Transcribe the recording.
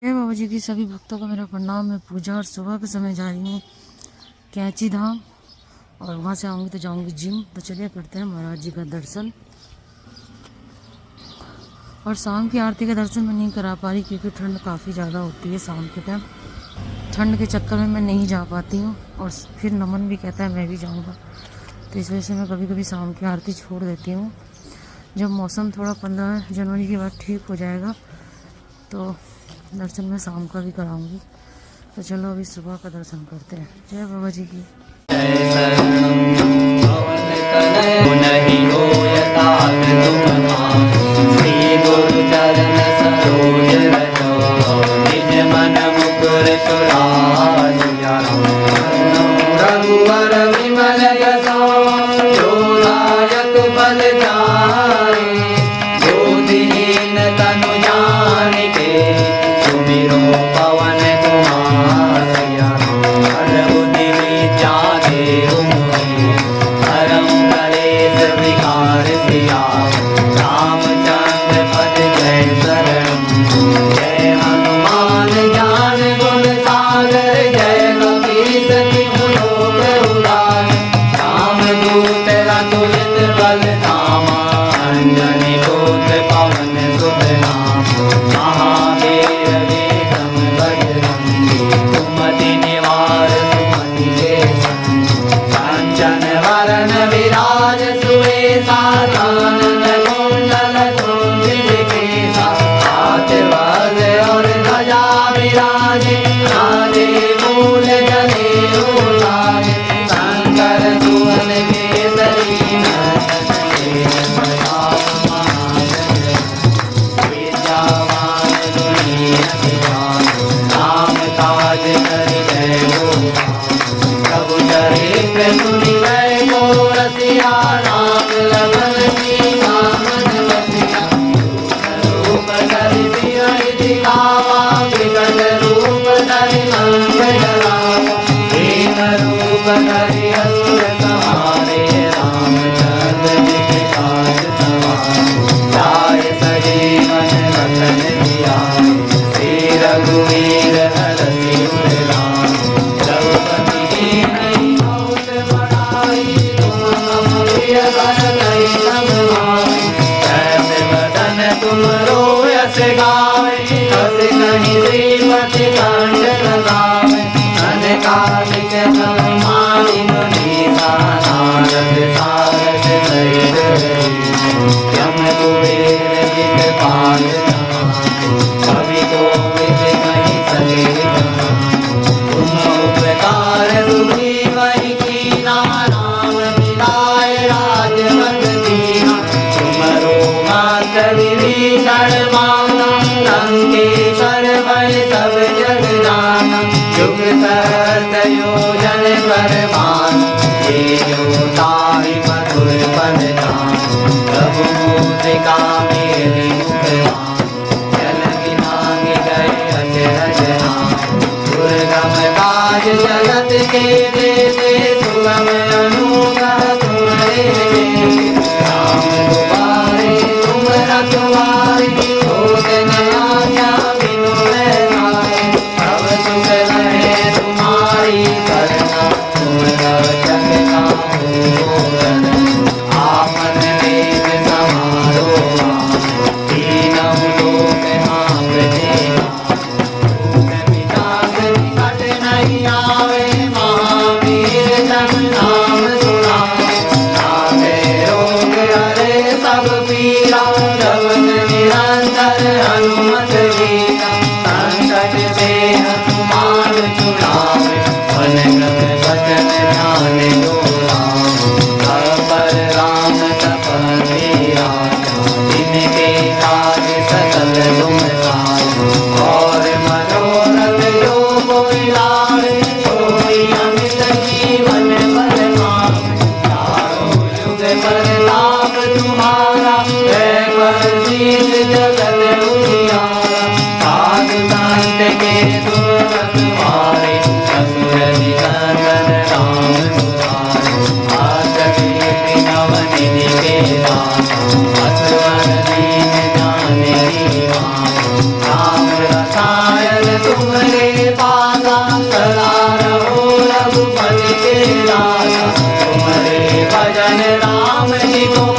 जय बाबा जी की सभी भक्तों को मेरा प्रणाम। मैं पूजा और सुबह के समय जा रही हूँ कैंची धाम और वहाँ से आऊँगी तो जाऊँगी जिम। तो चलिए करते हैं महाराज जी का दर्शन। और शाम की आरती का दर्शन मैं नहीं करा पा रही क्योंकि ठंड काफ़ी ज़्यादा होती है शाम के टाइम। ठंड के चक्कर में मैं नहीं जा पाती हूँ और फिर नमन भी कहता है मैं भी जाऊँगा, तो इस वजह से मैं कभी कभी शाम की आरती छोड़ देती हूँ। जब मौसम थोड़ा 15 जनवरी के बाद ठीक हो जाएगा तो दर्शन मैं शाम का भी कराऊंगी। तो चलो अभी सुबह का दर्शन करते हैं। जय बाबा जी की। राम रसायन को